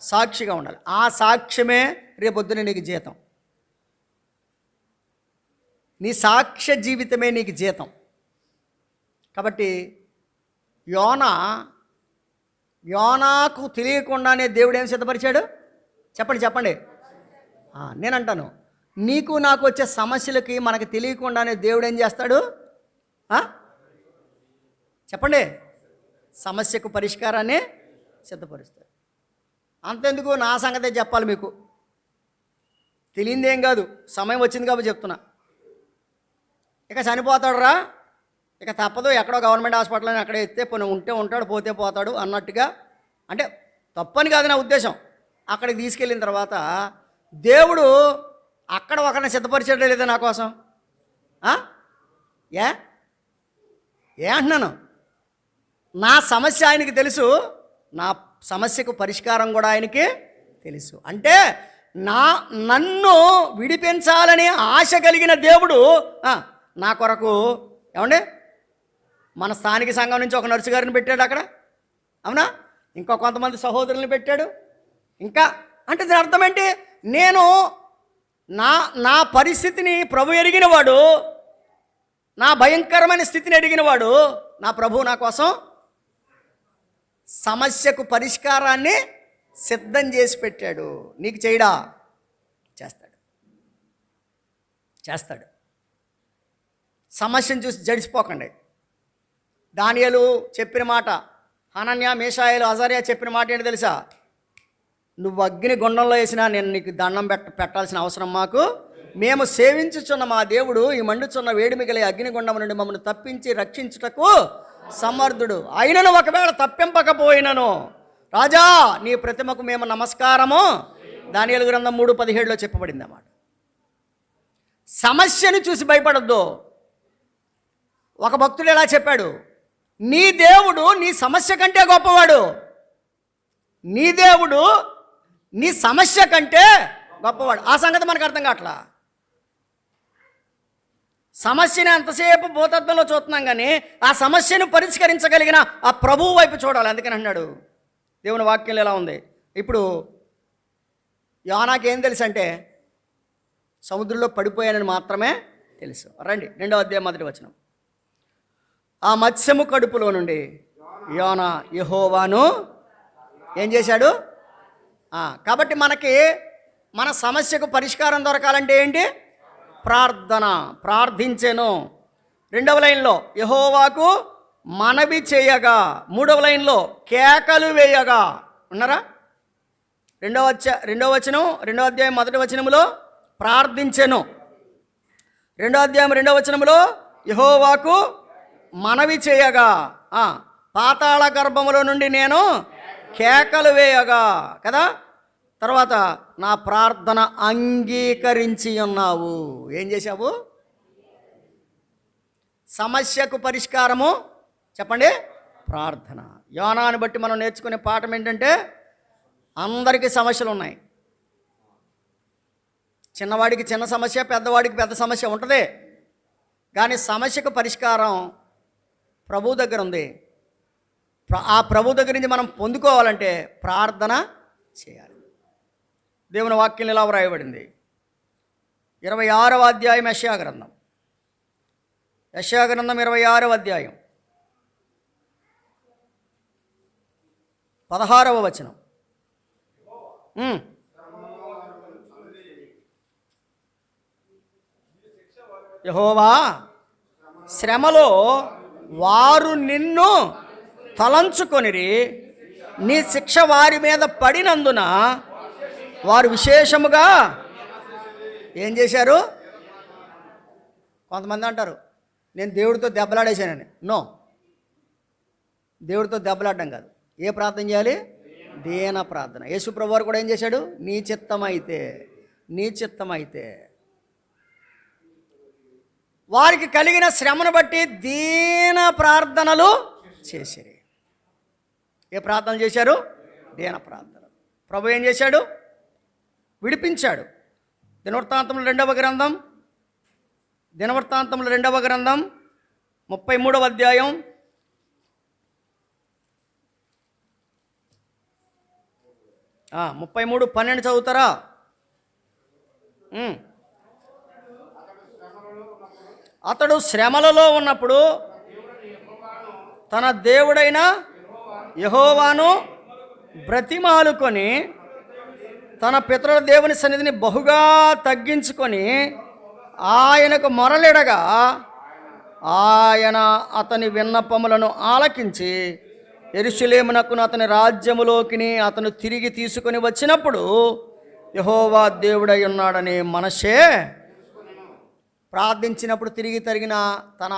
సాక్షిగా ఉండాలి. ఆ సాక్ష్యమే రేపొద్దున నీకు జీతం. నీ సాక్ష్య జీవితమే నీకు జీతం. కాబట్టి యోనాకు తెలియకుండానే దేవుడు ఏం సిద్ధపరిచాడు? చెప్పండి. నేనంటాను, నీకు నాకు వచ్చే సమస్యలకి మనకు తెలియకుండానే దేవుడు ఏం చేస్తాడు? చెప్పండి. సమస్యకు పరిష్కారాన్ని సిద్ధపరుస్తాడు. అంతెందుకు, నా సంగతే చెప్పాలి మీకు. తెలియందేం కాదు, సమయం వచ్చింది కాబట్టి చెప్తున్నా. ఇక చనిపోతాడు రా, ఇక తప్పదు, ఎక్కడో గవర్నమెంట్ హాస్పిటల్ అక్కడ ఎత్తే పోనీ ఉంటే ఉంటాడు, పోతే పోతాడు అన్నట్టుగా. అంటే తప్పని కాదు నా ఉద్దేశం. అక్కడికి తీసుకెళ్ళిన తర్వాత దేవుడు అక్కడ ఒకరిని సిద్ధపరిచాడే లేదా నా కోసం? ఏ అంటున్నాను? నా సమస్య ఆయనకి తెలుసు, నా సమస్యకు పరిష్కారం కూడా ఆయనకి తెలుసు. అంటే నన్ను విడిపించాలని ఆశ కలిగిన దేవుడు నా కొరకు ఏమండి మన స్థానిక సంఘం నుంచి ఒక నర్సు గారిని పెట్టాడు అక్కడ, అవునా? ఇంకో కొంతమంది సహోదరుల్ని పెట్టాడు. ఇంకా అంటే దీని అర్థం ఏంటి? నేను నా పరిస్థితిని ప్రభు ఎరిగినవాడు, నా భయంకరమైన స్థితిని ఎరిగినవాడు నా ప్రభు నా కోసం సమస్యకు పరిష్కారాన్ని సిద్ధం చేసి పెట్టాడు. నీకు చేయడా? చేస్తాడు. సమస్యను చూసి జడిసిపోకండి. దానియేలు చెప్పిన మాట, హనన్య, మీషాయేలు, అజర్యా చెప్పిన మాట ఏంటి తెలుసా? నువ్వు అగ్ని గుండంలో వేసినా నేను నీకు దండం పెట్టాల్సిన అవసరం మాకు. మేము సేవించుచున్న మా దేవుడు ఈ మండుచున్న వేడిమిగలే అగ్నిగుండం నుండి మమ్మల్ని తప్పించి రక్షించుటకు సమర్థుడు. అయినను ఒకవేళ తప్పింపకపోయినను రాజా నీ ప్రతిమకు మేము నమస్కారము. దానియేలు గ్రంథం 3:17 చెప్పబడింది అన్నమాట. సమస్యను చూసి భయపడొద్దు. ఒక భక్తుడు ఎలా చెప్పాడు? నీ దేవుడు నీ సమస్య కంటే గొప్పవాడు. నీ దేవుడు నీ సమస్య కంటే గొప్పవాడు. ఆ సంగతి మనకు అర్థం కావట్లా. సమస్యని అంతసేపు భూతత్వంలో చూస్తున్నాం, కానీ ఆ సమస్యను పరిష్కరించగలిగిన ఆ ప్రభువు వైపు చూడాలి. అందుకని అన్నాడు, దేవుని వాక్యం ఎలా ఉంది. ఇప్పుడు యోనాకి ఏం తెలుసు అంటే, సముద్రంలో పడిపోయానని మాత్రమే తెలుసు. రండి 2వ అధ్యాయం 1వ వచనం. ఆ మత్స్యము కడుపులో నుండి యోనా యెహోవాను ఏం చేశాడు? కాబట్టి మనకి మన సమస్యకు పరిష్కారం దొరకాలంటే ఏంటి? ప్రార్థన. ప్రార్థించెను. 2వ లైన్లో యెహోవాకు మనవి చేయగా, 3వ లైన్లో కేకలు వేయగా. ఉన్నారా? 2వ వచనం 2వ అధ్యాయం 1వ వచనములో ప్రార్థించెను. 2వ అధ్యాయం 2వ వచనములో యెహోవాకు మనవి చేయగా, పాతాళ గర్భములో నుండి నేను కేకలు వేయగా కదా. తర్వాత నా ప్రార్థన అంగీకరించి ఉన్నావు. ఏం చేశావు? సమస్యకు పరిష్కారము చెప్పండి, ప్రార్థన. యోనాను బట్టి మనం నేర్చుకునే పాఠం ఏంటంటే, అందరికీ సమస్యలు ఉన్నాయి. చిన్నవాడికి చిన్న సమస్య, పెద్దవాడికి పెద్ద సమస్య ఉంటుంది. కానీ సమస్యకు పరిష్కారం ప్రభు దగ్గర ఉంది. ఆ ప్రభు దగ్గర నుంచి మనం పొందుకోవాలంటే ప్రార్థన చేయాలి. దేవుని వాక్యం ఇలా వ్రాయబడింది. 26వ అధ్యాయం యెషయా గ్రంథం 26వ అధ్యాయం 16వ వచనం. యెహోవా, శ్రమలో వారు నిన్ను తలంచుకొనిరి, నీ శిక్ష వారి మీద పడినందున వారు విశేషముగా ఏం చేశారు? కొంతమంది అంటారు, నేను దేవుడితో దెబ్బలాడేశానని. నో, దేవుడితో దెబ్బలాడడం కాదు. ఏ ప్రార్థన చేయాలి? దీన ప్రార్థన. యేసు ప్రభువు వారు కూడా ఏం చేశాడు? నీ చిత్తమైతే. వారికి కలిగిన శ్రమను బట్టి దీన ప్రార్థనలు చేశారు. ఏ ప్రార్థనలు చేశారు? దీన ప్రార్థన. ప్రభు ఏం చేశాడు? విడిపించాడు. దినవృత్తాంతములు 2వ గ్రంథం 33వ అధ్యాయం 33:12 చదువుతారా? అతడు శ్రమలలో ఉన్నప్పుడు తన దేవుడైన యెహోవాను బ్రతిమాలుకొని తన పితరుల దేవుని సన్నిధిని బహుగా తగ్గించుకొని ఆయనకు మొరలిడగా, ఆయన అతని విన్నపములను ఆలకించి యెరూషలేమునకును అతని రాజ్యములోకిని అతను తిరిగి తీసుకొని వచ్చినప్పుడు యెహోవా దేవుడై ఉన్నాడని మనషే ప్రార్థించినప్పుడు తిరిగి తరిగిన తన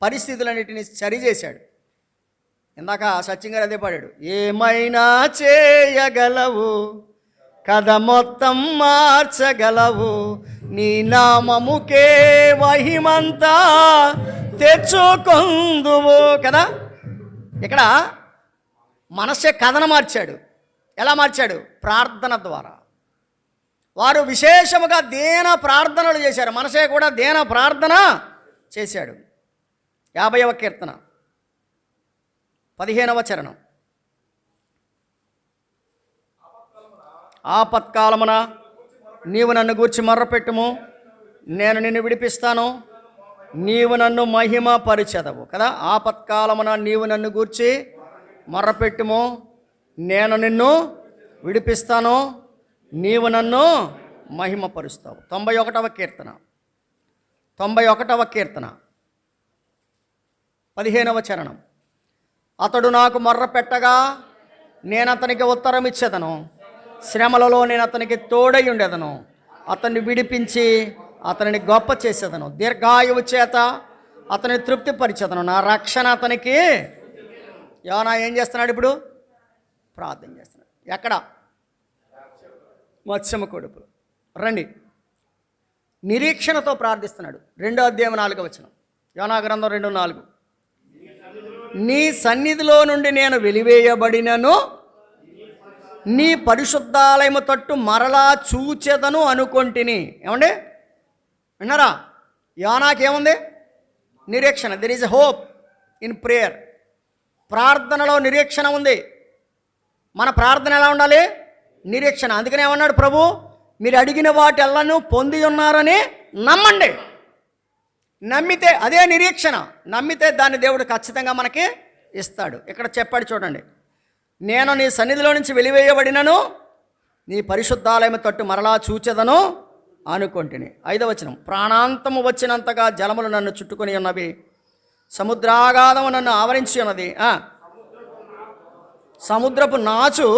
పరిస్థితులన్నిటిని సరిచేశాడు. ఇందాక సత్యం గారు అదే పాడాడు, ఏమైనా చేయగలవు, కథ మొత్తం మార్చగలవు, నీ నామముకే మహిమంతా తెచ్చుకొందువు కదా. ఇక్కడ మనసే కథను మార్చాడు. ఎలా మార్చాడు? ప్రార్థన ద్వారా. వారు విశేషముగా దీన ప్రార్థనలు చేశారు. మనసే కూడా దీన ప్రార్థన చేశాడు. 50వ కీర్తన 15వ చరణం. ఆపత్కాలమున నీవు నన్ను గూర్చి మొర్రపెట్టుము, నేను నిన్ను విడిపిస్తాను, నీవు నన్ను మహిమ పరిచెదవు కదా. ఆపత్కాలమున నీవు నన్ను గూర్చి మొర్రపెట్టుము, నేను నిన్ను విడిపిస్తాను, నీవు నన్ను మహిమపరుస్తావు. 91వ కీర్తన 15వ చరణం. అతడు నాకు మొర్ర పెట్టగా నేను అతనికి ఉత్తరం ఇచ్చేదను, శ్రమలలో నేను అతనికి తోడై ఉండేదను, అతన్ని విడిపించి అతనిని గొప్ప చేసేదను, దీర్ఘాయువు చేత అతని తృప్తిపరిచేదను, నా రక్షణ అతనికి. యోనా ఏం చేస్తున్నాడు ఇప్పుడు? ప్రార్థన చేస్తున్నాడు. ఎక్కడ? మత్స్యము కడుపులో. రండి, నిరీక్షణతో ప్రార్థిస్తున్నాడు. 2వ అధ్యాయం 4వ వచనం. యోనా గ్రంథం 2:4. నీ సన్నిధిలో నుండి నేను వెలివేయబడినను, నీ పరిశుద్ధాలయము తట్టు మరలా చూచెదను అనుకొంటిని. ఏమండి విన్నారా? యోనాకేముంది? నిరీక్షణ. There is a hope in prayer. ప్రార్థనలో నిరీక్షణ ఉంది. మన ప్రార్థన ఎలా ఉండాలి? నిరీక్షణ. అందుకనే ఏమన్నాడు ప్రభు? మీరు అడిగిన వాటెల్లను పొంది ఉన్నారని నమ్మండి. నమ్మితే అదే నిరీక్షణ. నమ్మితే దాన్ని దేవుడు ఖచ్చితంగా మనకి ఇస్తాడు. ఇక్కడ చెప్పాడు చూడండి, నేను నీ సన్నిధిలో నుంచి వెలివేయబడినను నీ పరిశుద్ధాలయము తట్టు మరలా చూచెదను అనుకొంటిని. 5వ వచనం, ప్రాణాంతము వచ్చినంతగా జలములు నన్ను చుట్టుకొని ఉన్నవి, సముద్రాగాధము నన్ను ఆవరించి ఉన్నది. సముద్రపు నాచు,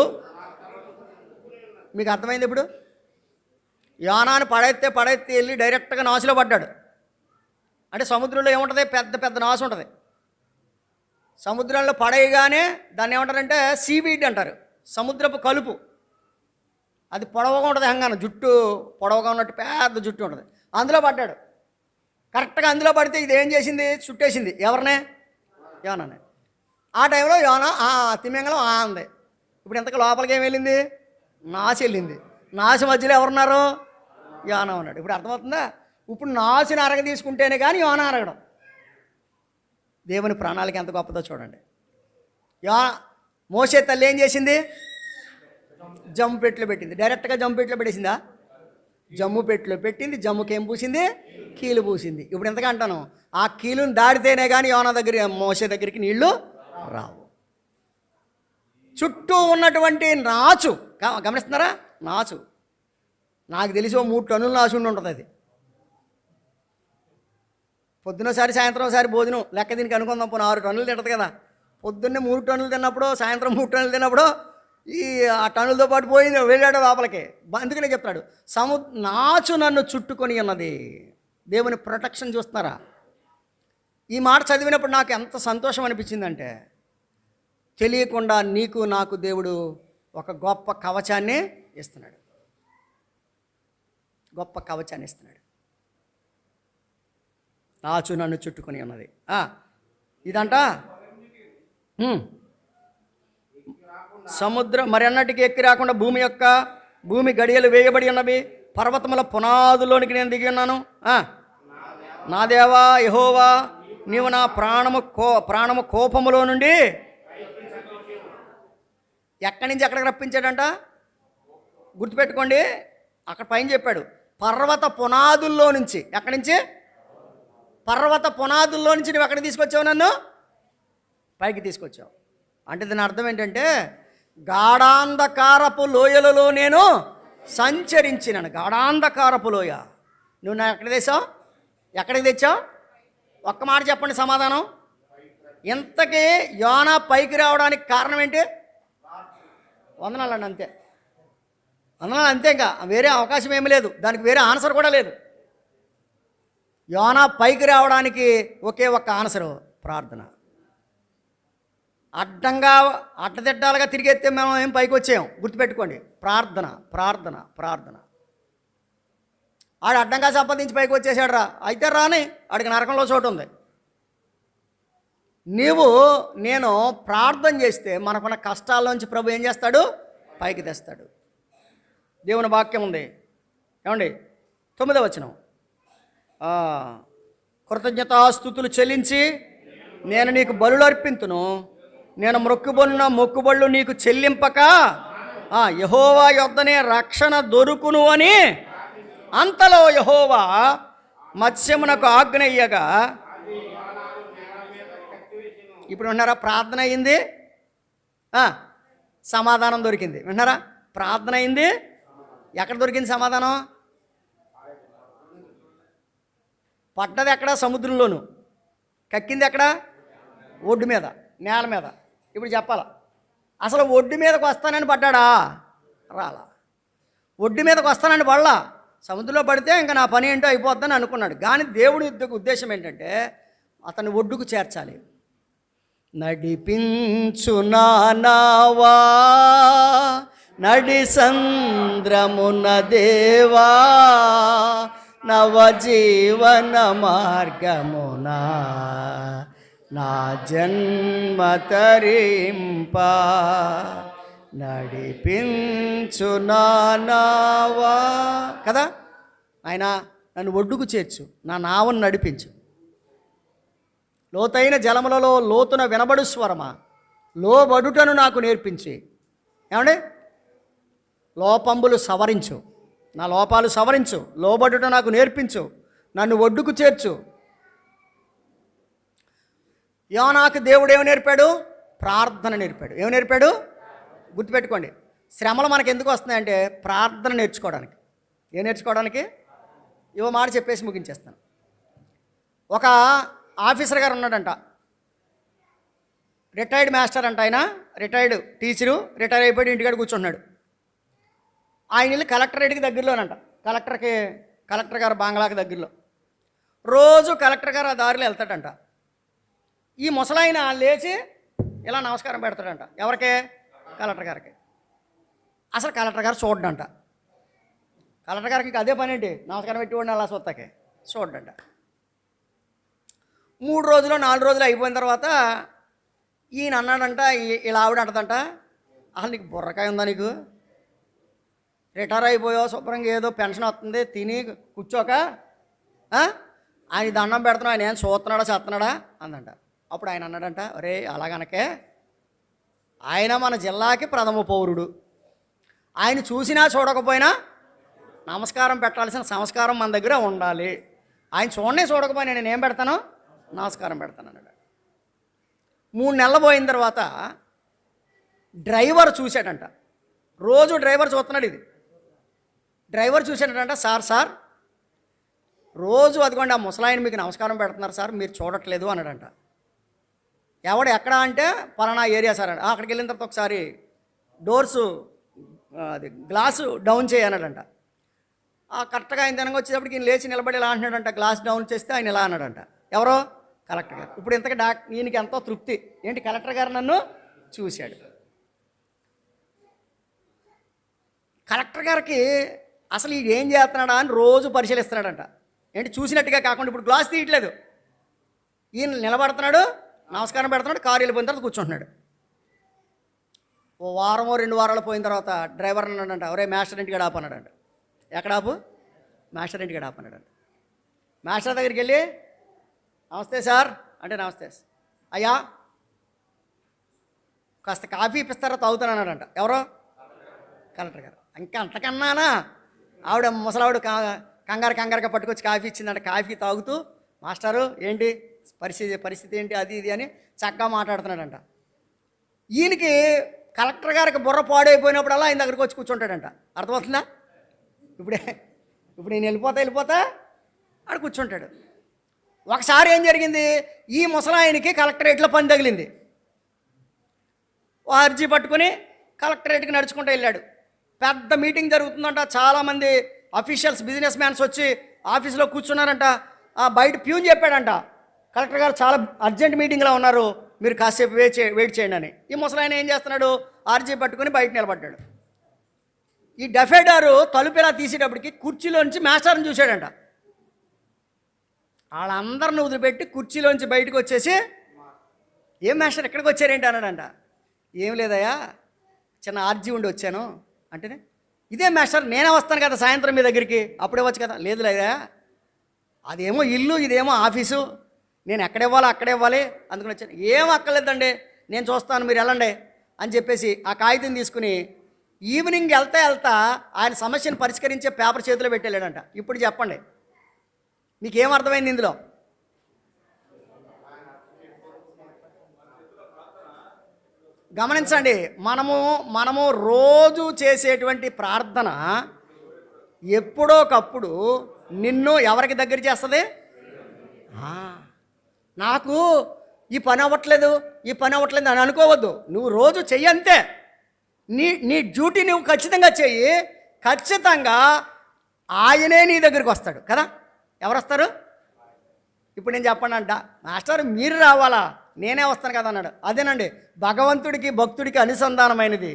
మీకు అర్థమైంది ఇప్పుడు? యోనాను పడెత్తి వెళ్ళి డైరెక్ట్గా నాచులో పడ్డాడు. అంటే సముద్రంలో ఏముంటుంది? పెద్ద పెద్ద నాసు ఉంటుంది. సముద్రంలో పడేయగానే దాన్ని ఏమంటారంటే సీవీడ్ అంటారు, సముద్రపు కలుపు. అది పొడవుగా ఉంటుంది, హంగాను జుట్టు పొడవుగా ఉన్నట్టు పెద్ద జుట్టు ఉంటుంది. అందులో పడ్డాడు. కరెక్ట్గా అందులో పడితే ఇది ఏం చేసింది? చుట్టేసింది. ఎవరినే? యోనానే. ఆ టైంలో యోనా తిమింగలం అంది. ఇప్పుడు ఇంతకు లోపలికి ఏం వెళ్ళింది? నాసు వెళ్ళింది. నాసు మధ్యలో ఎవరున్నారు? యోనా ఉన్నాడు. ఇప్పుడు అర్థమవుతుందా? ఇప్పుడు నాసుని అరగ తీసుకుంటేనే కానీ యోనా అరగడం. దేవుని ప్రణాళిక ఎంత గొప్పదో చూడండి. మోషే తల్లి ఏం చేసింది? జమ్ము పెట్టెలో పెట్టింది. డైరెక్ట్గా జమ్ము పెట్టెలో పెట్టేసిందా? జమ్ము పెట్టెలో పెట్టింది. జమ్ముకి ఏం పూసింది? కీలు పూసింది. ఇప్పుడు ఎంతగా అంటాను, ఆ కీలుని దాడితేనే కానీ యోనా దగ్గర మోషే దగ్గరికి నీళ్లు రావు. చుట్టూ ఉన్నటువంటి నాచు గమనిస్తున్నారా? నాచు నాకు తెలిసి 3 టన్నుల నాచు ఉండి ఉంటుంది. అది పొద్దునసారి సాయంత్రం ఒకసారి భోజనం లెక్క దీనికి అనుకుందాం. పోనీ 6 టన్నులు తింటుంది కదా. పొద్దున్నే 3 టన్నులు తిన్నప్పుడు, సాయంత్రం 3 టన్నులు తిన్నప్పుడు ఆ టన్నులతో పాటు పోయింది, వెళ్ళాడు లోపలికి. అందుకనే చెప్తాడు, నాచు నన్ను చుట్టుకొని ఉన్నది. దేవుని ప్రొటెక్షన్ చూస్తున్నారా? ఈ మాట చదివినప్పుడు నాకు ఎంత సంతోషం అనిపించిందంటే, తెలియకుండా నీకు నాకు దేవుడు ఒక గొప్ప కవచాన్ని ఇస్తున్నాడు. గొప్ప కవచాన్ని ఇస్తున్నాడు. నాచు నన్ను చుట్టుకొని ఉన్నది. ఇదంట సముద్రం మరి అన్నటికి ఎక్కి రాకుండా భూమి గడియలు వేయబడి ఉన్నవి. పర్వతముల పునాదులోనికి నేను దిగి ఉన్నాను. నా దేవా యెహోవా, నీవు నా ప్రాణము కోపములో నుండి ఎక్కడి నుంచి ఎక్కడికి రప్పించాడంట? గుర్తుపెట్టుకోండి, అక్కడ పైన చెప్పాడు పర్వత పునాదుల్లో నుంచి. ఎక్కడి నుంచి? పర్వత పునాదుల్లో నుంచి నువ్వు ఎక్కడికి తీసుకొచ్చావు? నన్ను పైకి తీసుకొచ్చావు. అంటే దీని అర్థం ఏంటంటే, గాఢాంధకారపు లోయలలో నేను సంచరించినాను. గాఢాంధకారపు లోయ. నువ్వు నా ఎక్కడికి తెచ్చావు? ఎక్కడికి తెచ్చావు? ఒక్క మాట చెప్పండి సమాధానం. ఇంతకీ యోనా పైకి రావడానికి కారణం ఏంటి? వందనాలండి, అంతే. వందనాలు అంతే, ఇంకా వేరే అవకాశం ఏమీ లేదు. దానికి వేరే ఆన్సర్ కూడా లేదు. యోనా పైకి రావడానికి ఒకే ఒక్క ఆన్సరు, ప్రార్థన. అడ్డదిడ్డాలుగా తిరిగెత్తే మేము ఏం పైకి వచ్చాం? గుర్తుపెట్టుకోండి, ప్రార్థన ప్రార్థన ప్రార్థన. ఆడు అడ్డంగా సంపాదించి పైకి వచ్చేసాడు రా, అయితే రాని, ఆడికి నరకంలో చోటు ఉంది. నేను ప్రార్థన చేస్తే మనకున్న కష్టాల్లోంచి ప్రభు ఏం చేస్తాడు? పైకి తెస్తాడు. దేవుని వాక్యం ఉంది ఏమండి, 9వ వచనం, కృతజ్ఞతాస్తుతులు చెల్లించి నేను నీకు బలులు అర్పింతును, నేను మొక్కుబళ్ళు నీకు చెల్లింపక యెహోవా యొద్దనే రక్షణ దొరుకును అని. అంతలో యెహోవా మత్స్యమునకు ఆజ్ఞయ్యగా. ఇప్పుడు విన్నారా? ప్రార్థన అయింది, సమాధానం దొరికింది. విన్నారా? ప్రార్థన అయింది, ఎక్కడ దొరికింది సమాధానం? పడ్డది ఎక్కడ? సముద్రంలోను. కక్కింది ఎక్కడ? ఒడ్డు మీద, నేల మీద. ఇప్పుడు చెప్పాలా, అసలు ఒడ్డు మీదకి వస్తానని పడ్డాడా? రాలా. ఒడ్డు మీదకి వస్తానని పడలా. సముద్రంలో పడితే ఇంకా నా పని ఏంటో అయిపోద్దని అనుకున్నాడు. కానీ దేవుడి ఉద్దేశం ఏంటంటే అతన్ని ఒడ్డుకు చేర్చాలి. నడిపించు నావా నడి సంద్రమున దేవా, నవజీవన మార్గమునా నా జన్మ తరింప. నడిపించు నావా కదా, ఆయన నన్ను ఒడ్డుకు చేర్చు, నా నావను నడిపించు. లోతైన జలములలో లోతున వినబడు స్వరమా, లోబడుటను నాకు నేర్పించి. ఏమండి? లోపంబులు సవరించు. నా లోపాలు సవరించు, లోబడుట నాకు నేర్పించు, నన్ను ఒడ్డుకు చేర్చు. యోనాకు దేవుడు ఏమి నేర్పాడు? ప్రార్థన నేర్పాడు. ఏమి నేర్పాడు? గుర్తుపెట్టుకోండి, శ్రమలు మనకు ఎందుకు వస్తున్నాయంటే ప్రార్థన నేర్చుకోవడానికి. ఏం నేర్చుకోవడానికి? ఇవో మాట చెప్పేసి ముగించేస్తాను. ఒక ఆఫీసర్ గారు ఉన్నాడంట, రిటైర్డ్ మాస్టర్ అంట. ఆయన రిటైర్డ్ టీచరు, రిటైర్ అయిపోయి ఇంటికాడ కూర్చుంటున్నాడు. ఆయన ఇల్లు కలెక్టరేట్కి దగ్గరలోనంట. కలెక్టర్ గారు బంగ్లాకి దగ్గరలో. రోజు కలెక్టర్ గారు ఆ దారిలో వెళ్తాడంట. ఈ ముసలాయన లేచి ఇలా నమస్కారం పెడతాడంట. ఎవరికే? కలెక్టర్ గారికి. అసలు కలెక్టర్ గారు చూడంట. కలెక్టర్ గారికి అదే పని ఏంటి, నమస్కారం పెట్టి అలా సొత్తకే చూడంట. 3 రోజులు 4 రోజులు అయిపోయిన తర్వాత ఈయన అన్నాడంట, ఇలా ఆవిడ అంటదంట, అసలు నీకు బుర్రకాయ ఉందా? నీకు రిటైర్ అయిపోయావు, శుభ్రంగా ఏదో పెన్షన్ వస్తుంది, తిని కూర్చోక ఆయన దండం పెడుతున్నావు, ఆయన ఏం చూస్తున్నాడా చేస్తున్నాడా అందంట. అప్పుడు ఆయన అన్నాడంట, ఒరే అలాగనకే ఆయన మన జిల్లాకి ప్రథమ పౌరుడు, ఆయన చూసినా చూడకపోయినా నమస్కారం పెట్టాల్సిన సంస్కారం మన దగ్గర ఉండాలి. ఆయన చూడకపోయినా నేను ఏం పెడతాను? నమస్కారం పెడతాను అన్నాడు. 3 నెలలు పోయిన తర్వాత డ్రైవర్ చూశాడంట. రోజు డ్రైవర్ చూస్తున్నాడు. ఇది డ్రైవర్ చూశాడంట, సార్ రోజు అదిగోండి ఆ ముసలాయన మీకు నమస్కారం పెడుతున్నారు సార్, మీరు చూడట్లేదు అన్నాడంట. ఎవడు ఎక్కడ అంటే పలానా ఏరియా సార్ అంట. అక్కడికి వెళ్ళిన తర్వాత ఒకసారి డోర్సు అది గ్లాసు డౌన్ చేయన్నాడంట. కరెక్ట్గా ఆయన తినగా వచ్చేటప్పటికి ఈయన లేచి నిలబడి ఇలా అంటున్నాడంట. గ్లాస్ డౌన్ చేస్తే ఆయన ఇలా అన్నాడంట. ఎవరో? కలెక్టర్ గారు. ఇప్పుడు ఇంతకు ఈయనకి ఎంతో తృప్తి. ఏంటి, కలెక్టర్ గారు నన్ను చూశాడు. కలెక్టర్ గారికి అసలు ఈడు ఏం చేస్తున్నాడా అని రోజు పరిశీలిస్తున్నాడంట. ఏంటి, చూసినట్టుగా కాకుండా ఇప్పుడు గ్లాస్ తీయట్లేదు. ఈయన నిలబడుతున్నాడు, నమస్కారం పెడుతున్నాడు, కారు వెళ్ళిపోయిన తర్వాత కూర్చుంటున్నాడు. ఓ వారమో 2 వారాలు పోయిన తర్వాత డ్రైవర్ అన్నాడంట, ఒరే మాస్టర్ ఇంటికి ఆపు అన్నాడంట. ఎక్కడ ఆపు? మాస్టర్ ఇంటికి ఆపు అన్నాడంట. మాస్టర్ దగ్గరికి వెళ్ళి నమస్తే సార్ అంటే, నమస్తే అయ్యా కాస్త కాఫీ ఇప్పిస్తారో తాగుతాను అన్నాడంట. ఎవరో? కలెక్టర్ గారు. ఇంకా అంతకన్నానా ఆవిడ ముసలావిడ కంగారుగా పట్టుకొచ్చి కాఫీ ఇచ్చిందంట. కాఫీ తాగుతూ మాస్టారు ఏంటి పరిస్థితి ఏంటి అది ఇది అని చక్కగా మాట్లాడుతున్నాడంట. ఈయనకి కలెక్టర్ గారికి బుర్ర పాడైపోయినప్పుడల్లా ఆయన దగ్గరికి వచ్చి కూర్చుంటాడంట. అర్థమవుతుందా? ఇప్పుడు నేను వెళ్ళిపోతా ఆడ కూర్చుంటాడు. ఒకసారి ఏం జరిగింది, ఈ ముసలాయనకి కలెక్టరేట్లో పని తగిలింది. అర్జీ పట్టుకుని కలెక్టరేట్కి నడుచుకుంటూ వెళ్ళాడు. పెద్ద మీటింగ్ జరుగుతుందంట. చాలామంది అఫీషియల్స్, బిజినెస్ మ్యాన్స్ వచ్చి ఆఫీసులో కూర్చున్నారంట. బయట ప్యూన్ చెప్పాడంట, కలెక్టర్ గారు చాలా అర్జెంట్ మీటింగ్లో ఉన్నారు, మీరు కాసేపు వెయిట్ చేయండి అని. ఈ ముసలాయన ఏం చేస్తున్నాడు, ఆర్జీ పట్టుకుని బయట నిలబడ్డాడు. ఈ డఫేడారు తలుపు ఇలా తీసేటప్పటికి కుర్చీలోంచి మాస్టర్ని చూశాడంట. వాళ్ళందరిని వదిలిపెట్టి కుర్చీలోంచి బయటకు వచ్చేసి, ఏం మాస్టర్ ఎక్కడికి వచ్చారేంటి అన్నాడంట. ఏం లేదయ్యా, చిన్న ఆర్జీ ఉండి వచ్చాను అంటేనే, ఇదే మాస్టర్ నేనే వస్తాను కదా సాయంత్రం మీ దగ్గరికి, అప్పుడే వచ్చు కదా. లేదు లేదా, అదేమో ఇల్లు, ఇదేమో ఆఫీసు, నేను ఎక్కడివ్వాలో అక్కడే ఇవ్వాలి, అందుకని వచ్చాను. ఏం అక్కర్లేదండి, నేను చూస్తాను, మీరు వెళ్ళండి అని చెప్పేసి ఆ కాగితం తీసుకుని ఈవినింగ్ వెళ్తా ఆయన సమస్యను పరిష్కరించే పేపర్ చేతిలో పెట్టేళ్ళాడంట. ఇప్పుడు చెప్పండి, మీకేం అర్థమైంది ఇందులో? గమనించండి, మనము రోజు చేసేటువంటి ప్రార్థన ఎప్పుడోకప్పుడు నిన్ను ఎవరికి దగ్గర చేస్తుంది? నాకు ఈ పని అవ్వట్లేదు అని అనుకోవద్దు. నువ్వు రోజు చెయ్యి అంతే. నీ డ్యూటీ నువ్వు ఖచ్చితంగా చెయ్యి. ఖచ్చితంగా ఆయనే నీ దగ్గరికి వస్తాడు కదా. ఎవరు వస్తారు? ఇప్పుడు నేను చెప్పండి అంట, మాస్టర్ మీరు రావాలా, నేనే వస్తాను కదా అన్నాడు. అదేనండి భగవంతుడికి భక్తుడికి అనుసంధానమైనది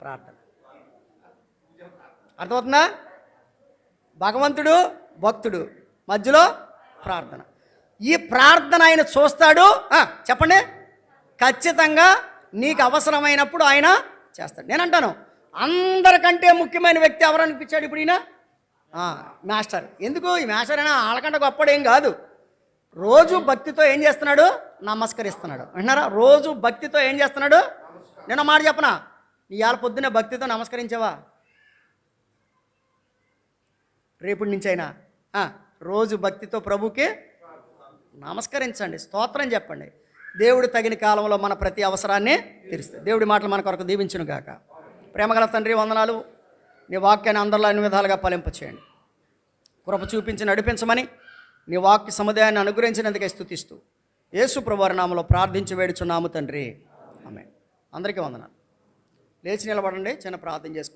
ప్రార్థన. అర్థమవుతుందా? భగవంతుడు భక్తుడు మధ్యలో ప్రార్థన. ఈ ప్రార్థన ఆయన చూస్తాడు. చెప్పండి, ఖచ్చితంగా నీకు అవసరమైనప్పుడు ఆయన చేస్తాడు. నేనంటాను, అందరికంటే ముఖ్యమైన వ్యక్తి ఎవరు అనిపించాడు ఇప్పుడు ఈయన? మాస్టర్. ఎందుకు? ఈ మాస్టర్ అయినా వాళ్ళకంటే గొప్పడేం కాదు. రోజు భక్తితో ఏం చేస్తున్నాడు? నమస్కరిస్తున్నాడు. అంటున్నారా? రోజు భక్తితో ఏం చేస్తున్నాడు? నేను మాట చెప్పనా, ఇవాళ పొద్దున్న భక్తితో నమస్కరించావా? రేపటి నుంచైనా రోజు భక్తితో ప్రభుకే నమస్కరించండి, స్తోత్రం చెప్పండి. దేవుడు తగిన కాలంలో మన ప్రతి అవసరాన్ని తీరుస్తాడు. దేవుడి మాటలు మన కొరకు దీవించును గాక. ప్రేమగల తండ్రి, వందనాలు. నీ వాక్యాన్ని అందరిలో అన్ని విధాలుగా ఫలింపచేయండి. కృప చూపించి నడిపించమని నీ వాక్య సముదాయాన్ని అనుగ్రహించినందుకే స్తుతిస్తూ యేసు ప్రభువారి నామములో ప్రార్థించి వేడుచున్నాము తండ్రి. ఆమేన్. అందరికీ వందనాలు. లేచి నిలబడండి, చిన్న ప్రార్థన చేసుకుంటాం.